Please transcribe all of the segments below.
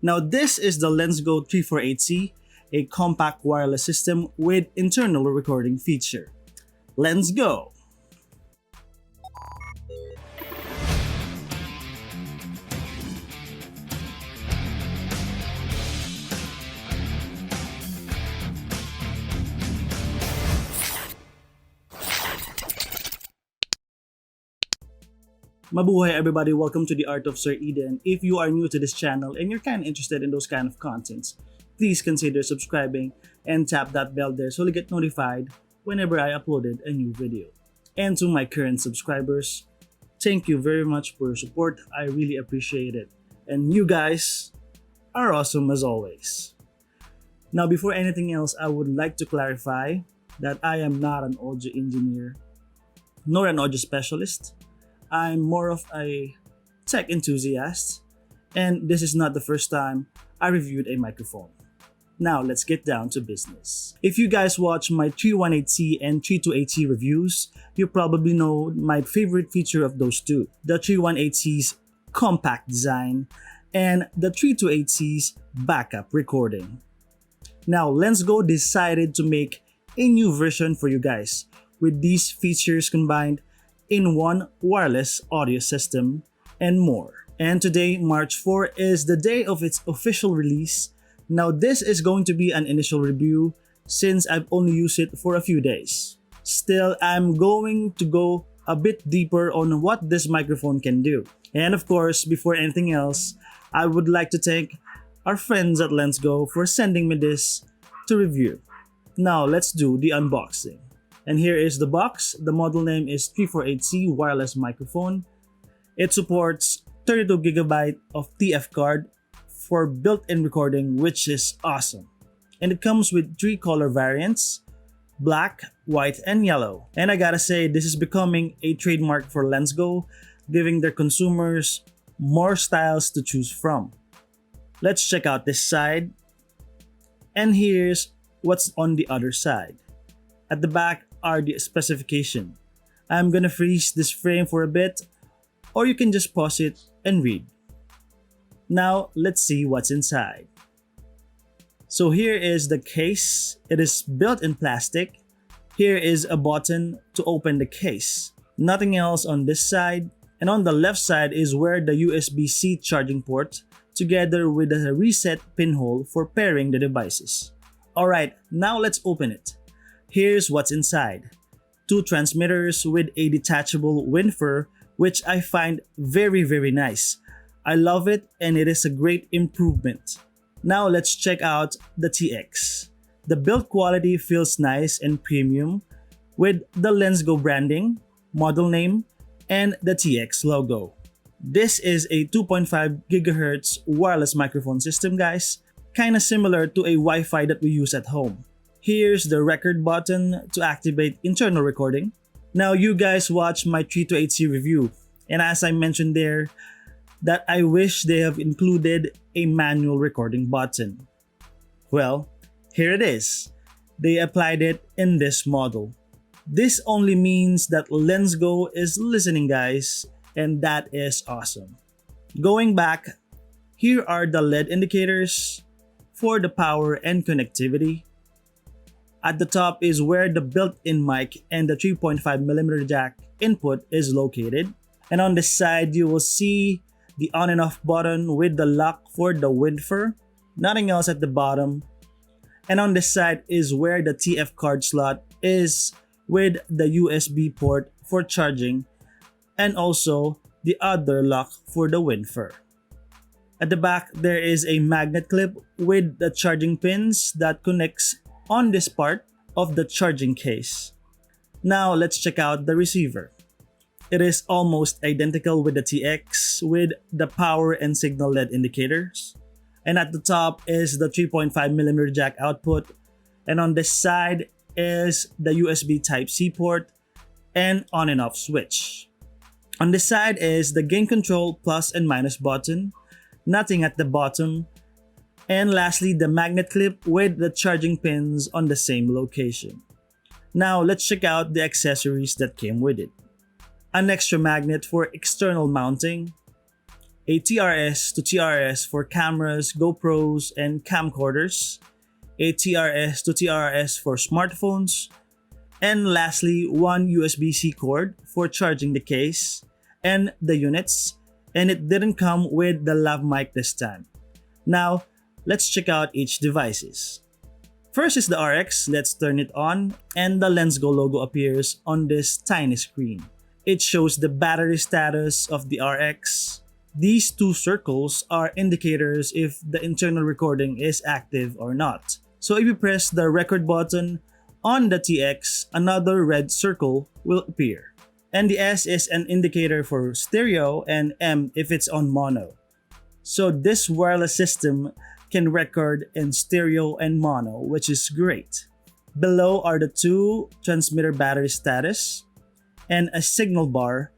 Now this is the LensGo 348c, a compact wireless system with internal recording feature. Let's go! Mabuhay everybody, welcome to the Art of Sir Eden. If you are new to this channel and you're kind of interested in those kind of contents, please consider subscribing and tap that bell there so you'll get notified whenever I uploaded a new video. And to my current subscribers, thank you very much for your support. I really appreciate it. And you guys are awesome as always. Now before anything else, I would like to clarify that I am not an audio engineer nor an audio specialist. I'm more of a tech enthusiast, and this is not the first time I reviewed a microphone. Now let's get down to business. If you guys watch my 318c and 328c reviews, you probably know my favorite feature of those two, the 318c's compact design and the 328c's backup recording. Now LensGo decided to make a new version for you guys with these features combined in one wireless audio system and more. And today, March 4, is the day of its official release. Now this is going to be an initial review since I've only used it for a few days. Still, I'm going to go a bit deeper on what this microphone can do. And of course, before anything else, I would like to thank our friends at LensGo for sending me this to review. Now let's do the unboxing. And here is the box. The model name is 348c wireless microphone. It supports 32GB of TF card for built-in recording, which is awesome. And it comes with 3 color variants: black, white, and yellow. And I gotta say, this is becoming a trademark for LensGo, giving their consumers more styles to choose from. Let's check out this side. And here's what's on the other side. At the back are the specification. I'm gonna freeze this frame for a bit, or you can just pause it and read. Now let's see what's inside. So here is the case. It is built in plastic. Here is a button to open the case. Nothing else on this side. And on the left side is where the USB-C charging port together with a reset pinhole for pairing the devices. Alright, now let's open it. Here's what's inside. 2 transmitters with a detachable windfur, which I find very nice. I love it and it is a great improvement. Now let's check out the TX. The build quality feels nice and premium with the LensGo branding, model name, and the TX logo. This is a 2.5 GHz wireless microphone system, guys, kinda similar to a Wi-Fi that we use at home. Here's the record button to activate internal recording. Now you guys watch my 328c review, and as I mentioned there, that I wish they have included a manual recording button. Well, here it is. They applied it in this model. This only means that LensGo is listening, guys, and that is awesome. Going back, here are the LED indicators for the power and connectivity. At the top is where the built-in mic and the 3.5mm jack input is located. And on the side, you will see the on and off button with the lock for the windfur. Nothing else at the bottom. And on this side is where the TF card slot is with the USB port for charging and also the other lock for the windfur. At the back, there is a magnet clip with the charging pins that connects on this part of the charging case. Now let's check out the receiver. It is almost identical with the TX with the power and signal LED indicators. And at the top is the 3.5mm jack output, and on this side is the USB Type-C port and on and off switch. On this side is the gain control plus and minus button, nothing at the bottom. And lastly, the magnet clip with the charging pins on the same location. Now let's check out the accessories that came with it. An extra magnet for external mounting, a TRS to TRS for cameras, GoPros, and camcorders, a TRS to TRS for smartphones, and lastly, one USB-C cord for charging the case and the units, and it didn't come with the lav mic this time. Now, let's check out each devices. First is the RX, let's turn it on, and the LensGo logo appears on this tiny screen. It shows the battery status of the RX. These two circles are indicators if the internal recording is active or not. So if you press the record button on the TX, another red circle will appear. And the S is an indicator for stereo and M if it's on mono. So this wireless system can record in stereo and mono, which is great. Below are the two transmitter battery status and a signal bar.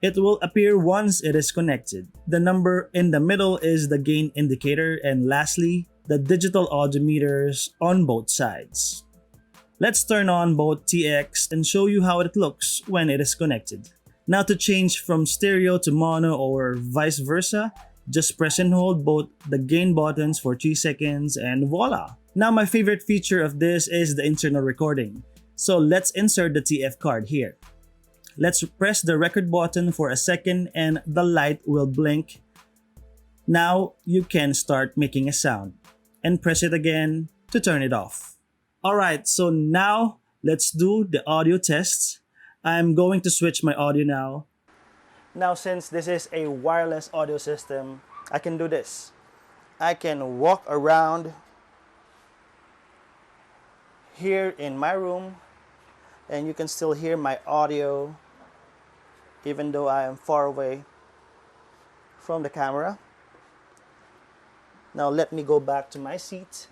It will appear once it is connected. The number in the middle is the gain indicator, and lastly, the digital audio meters on both sides. Let's turn on both TX and show you how it looks when it is connected. Now to change from stereo to mono or vice versa, just press and hold both the gain buttons for 3 seconds and voila! Now my favorite feature of this is the internal recording. So let's insert the TF card here. Let's press the record button for a second and the light will blink. Now you can start making a sound and press it again to turn it off. Alright, so now let's do the audio tests. I'm going to switch my audio now. Now since this is a wireless audio system, I can do this. I can walk around here in my room and you can still hear my audio even though I am far away from the camera. Now let me go back to my seat.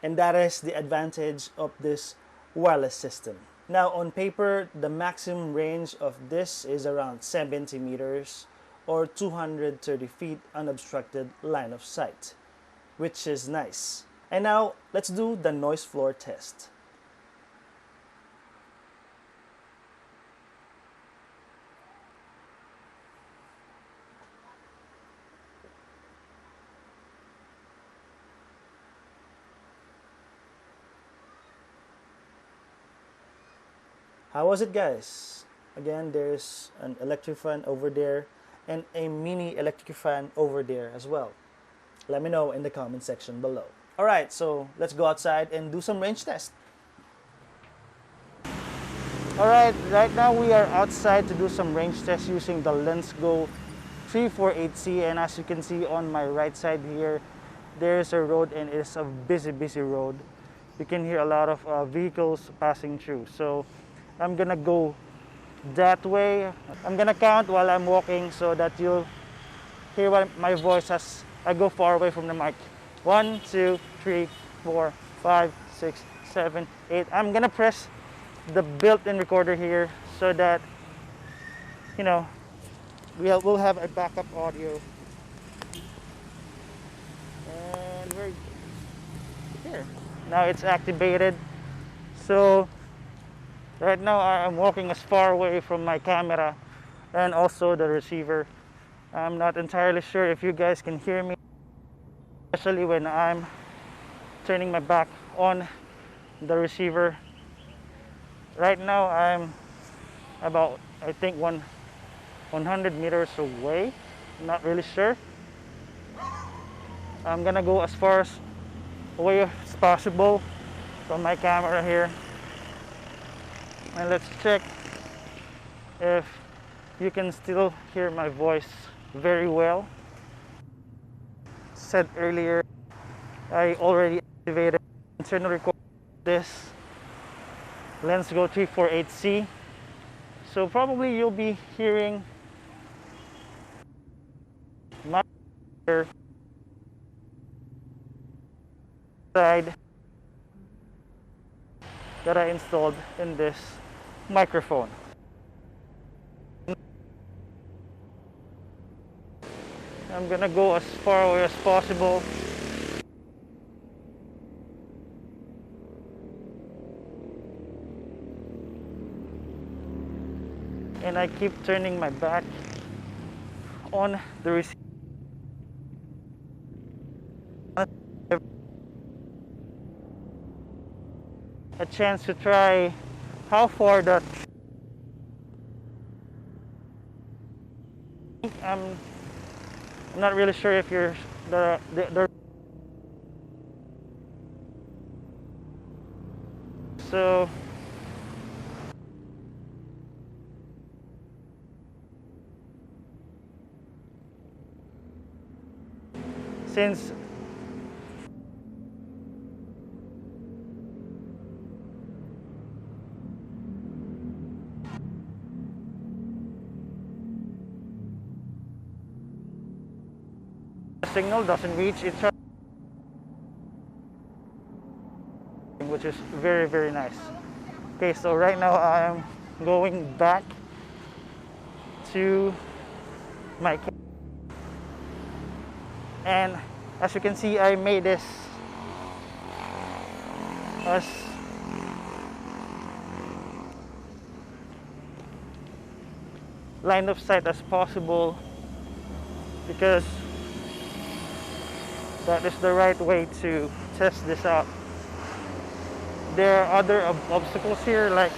And that is the advantage of this wireless system. Now on paper, the maximum range of this is around 70 meters or 230 feet unobstructed line of sight, which is nice. And now let's do the noise floor test. How was it, guys? Again, there's an electric fan over there and a mini electric fan over there as well. Let me know in the comment section below. Alright, so let's go outside and do some range test. Alright, right now we are outside to do some range test using the LensGo 348c, and as you can see on my right side here, there's a road and it's a busy road. You can hear a lot of vehicles passing through. So I'm gonna go that way. I'm gonna count while I'm walking so that you'll hear my voice as I go far away from the mic. 1, 2, 3, 4, 5, 6, 7, 8. I'm gonna press the built-in recorder here so that, you know, we'll have a backup audio. And we're here. Now it's activated. So right now I'm walking as far away from my camera and also the receiver. I'm not entirely sure if you guys can hear me, especially when I'm turning my back on the receiver. Right now I'm about, I think, 100 meters away. Not really sure. I'm gonna go as far away as possible from my camera here. And let's check if you can still hear my voice very well. Said earlier, I already activated internal recording this LensGo 348c. So probably you'll be hearing my side that I installed in this microphone. I'm gonna go as far away as possible. And I keep turning my back on the receiver. A chance to try how far that I'm not really sure if you're the so since the signal doesn't reach each other, which is very, very nice. Okay, so right now I'm going back to my camera, and as you can see, I made this as line of sight as possible because that is the right way to test this out. There are other obstacles here, like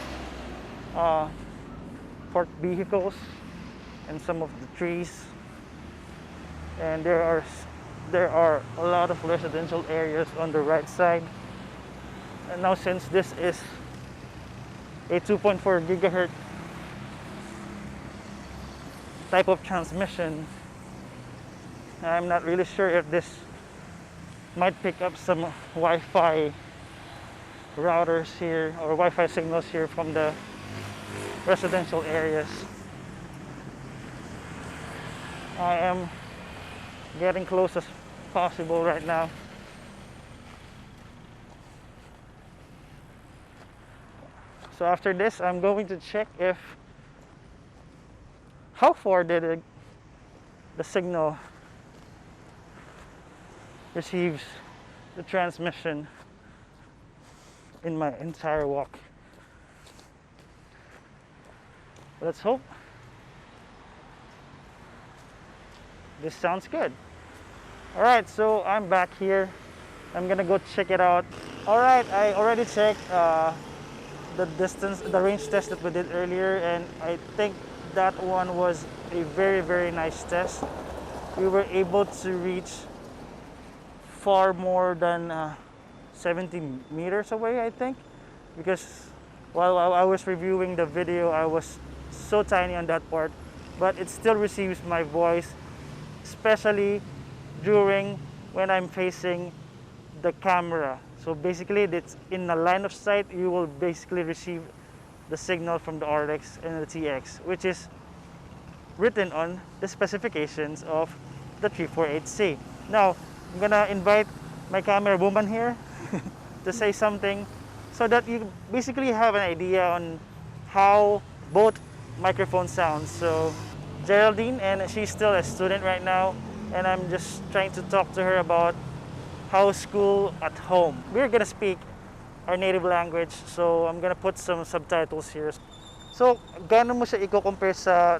parked vehicles and some of the trees, and there are a lot of residential areas on the right side. And now, since this is a 2.4 gigahertz type of transmission, I'm not really sure if this might pick up some Wi-Fi routers here or Wi-Fi signals here from the residential areas. I am getting close as possible right now. So after this, I'm going to check if how far did the signal receives the transmission in my entire walk. Let's hope this sounds good. All right, so I'm back here. I'm gonna go check it out. All right, I already checked the distance, the range test that we did earlier, and I think that one was a very, very nice test. We were able to reach far more than 70 meters away, I think, because while I was reviewing the video, I was so tiny on that part, but it still receives my voice, especially during when I'm facing the camera. So basically, it's in the line of sight, you will basically receive the signal from the RX and the TX, which is written on the specifications of the 348c. Now, I'm gonna invite my camera woman here to say something so that you basically have an idea on how both microphones sound. So Geraldine, and she's still a student right now, and I'm just trying to talk to her about how school at home. We're gonna speak our native language, so I'm gonna put some subtitles here. So, gaano mo siya i-compare sa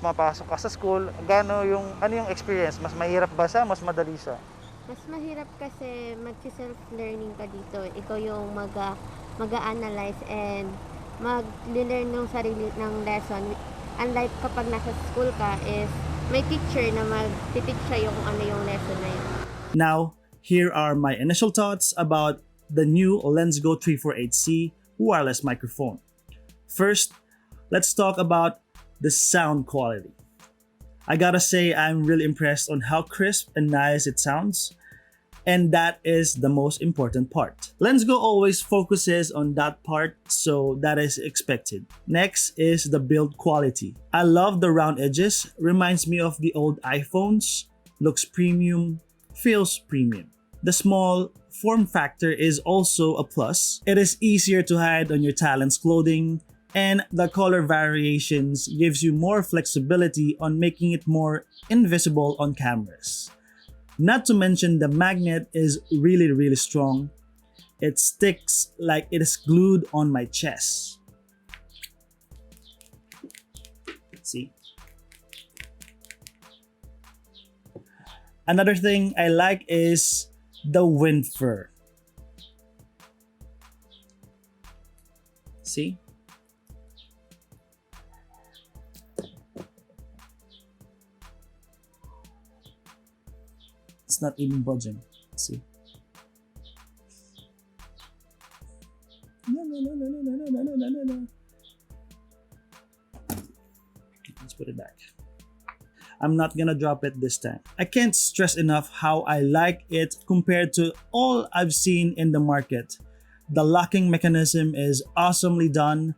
mapasok ka sa school? Ano yung experience? Mas mahirap ba siya? Mas madali siya? Mas mahirap kasi mag-self-learning ka dito. Ikaw yung mag-a-analyze and mag-learn ng sarili ng lesson. Unlike kapag nasa school ka is may teacher na mag-teach siya yung ano yung lesson na yun. Now, here are my initial thoughts about the new LensGo 348c wireless microphone. First, let's talk about the sound quality. I gotta say, I'm really impressed on how crisp and nice it sounds, and that is the most important part. LensGo always focuses on that part, so that is expected. Next is the build quality. I love the round edges, reminds me of the old iPhones, looks premium, feels premium. The small form factor is also a plus. It is easier to hide on your Talent's clothing, and the color variations gives you more flexibility on making it more invisible on cameras. Not to mention the magnet is really, really strong. It sticks like it is glued on my chest. See? Another thing I like is the wind fur. See? It's not even budging. See? No. Let's put it back. I'm not gonna drop it this time. I can't stress enough how I like it compared to all I've seen in the market. The locking mechanism is awesomely done,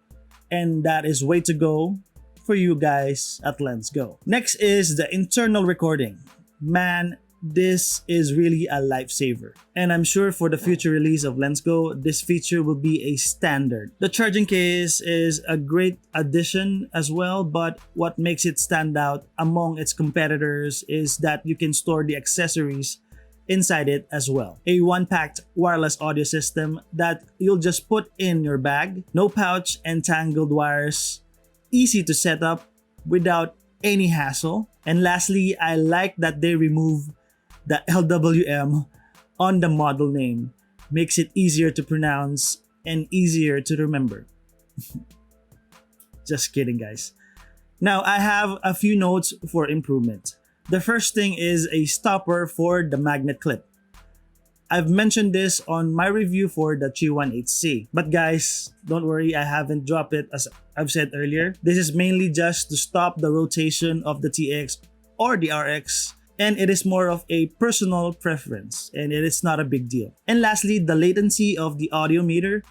and that is way to go for you guys at LensGo. Next is the internal recording. Man, this is really a lifesaver. And I'm sure for the future release of LensGo, this feature will be a standard. The charging case is a great addition as well, but what makes it stand out among its competitors is that you can store the accessories inside it as well. A one-packed wireless audio system that you'll just put in your bag. No pouch and tangled wires. Easy to set up without any hassle. And lastly, I like that they remove the LWM on the model name. Makes it easier to pronounce and easier to remember. Just kidding, guys. Now, I have a few notes for improvement. The first thing is a stopper for the magnet clip. I've mentioned this on my review for the 318c. But guys, don't worry, I haven't dropped it as I've said earlier. This is mainly just to stop the rotation of the TX or the RX, and it is more of a personal preference and it is not a big deal. And lastly, the latency of the audio meter.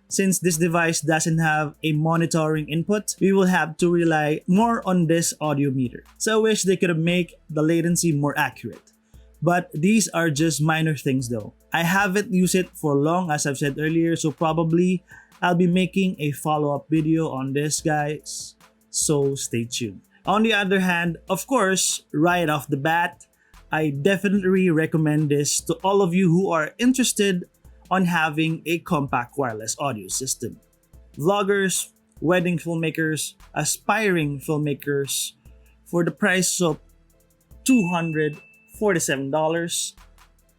Since this device doesn't have a monitoring input, we will have to rely more on this audio meter. So I wish they could make the latency more accurate. But these are just minor things though. I haven't used it for long, as I've said earlier, so probably I'll be making a follow-up video on this, guys. So stay tuned. On the other hand, of course, right off the bat, I definitely recommend this to all of you who are interested on having a compact wireless audio system. Vloggers, wedding filmmakers, aspiring filmmakers, for the price of $247,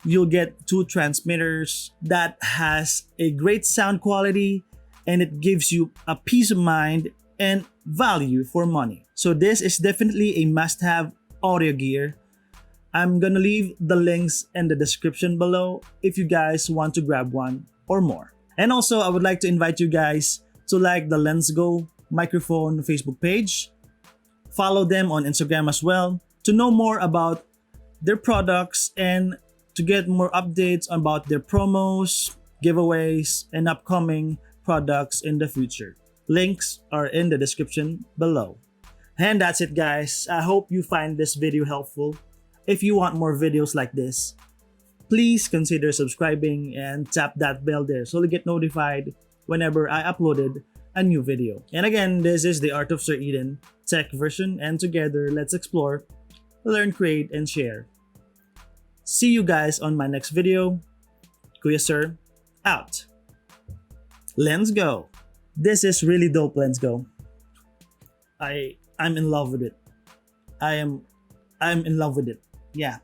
you'll get two transmitters that has a great sound quality and it gives you a peace of mind and value for money. So this is definitely a must-have audio gear. I'm gonna leave the links in the description below if you guys want to grab one or more. And also, I would like to invite you guys to like the LensGo microphone Facebook page. Follow them on Instagram as well to know more about their products and to get more updates about their promos, giveaways, and upcoming products in the future. Links are in the description below. And that's it, guys. I hope you find this video helpful. If you want more videos like this, please consider subscribing and tap that bell there so you get notified whenever I uploaded a new video. And again, this is the Art of Sir Eden tech version, and together let's explore, learn, create, and share. See you guys on my next video. Kuya Sir, out. LensGo. This is really dope, LensGo. I'm in love with it. I'm in love with it. Yeah.